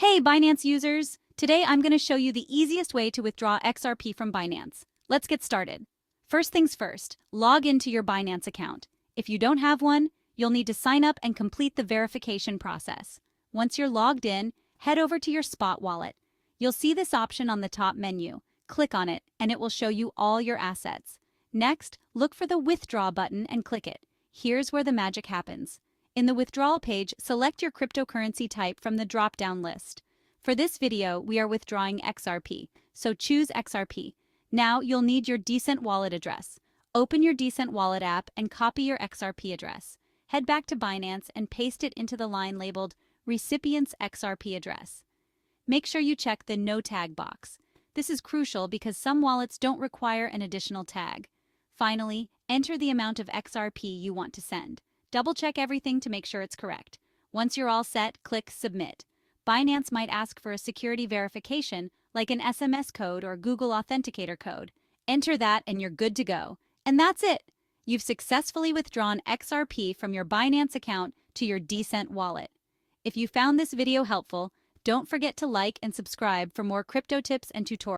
Hey Binance users! Today I'm going to show you the easiest way to withdraw XRP from Binance. Let's get started. First things first, log into your Binance account. If you don't have one, you'll need to sign up and complete the verification process. Once you're logged in, head over to your Spot wallet. You'll see this option on the top menu. Click on it and it will show you all your assets. Next, look for the Withdraw button and click it. Here's where the magic happens. In the withdrawal page, select your cryptocurrency type from the drop-down list. For this video, we are withdrawing XRP, so choose XRP. Now you'll need your Decent Wallet address. Open your Decent Wallet app and copy your XRP address. Head back to Binance and paste it into the line labeled Recipient's XRP address. Make sure you check the No Tag box. This is crucial because some wallets don't require an additional tag. Finally, enter the amount of XRP you want to send. Double-check everything to make sure it's correct. Once you're all set, click Submit. Binance might ask for a security verification, like an SMS code or Google Authenticator code. Enter that and you're good to go. And that's it! You've successfully withdrawn XRP from your Binance account to your Decent wallet. If you found this video helpful, don't forget to like and subscribe for more crypto tips and tutorials.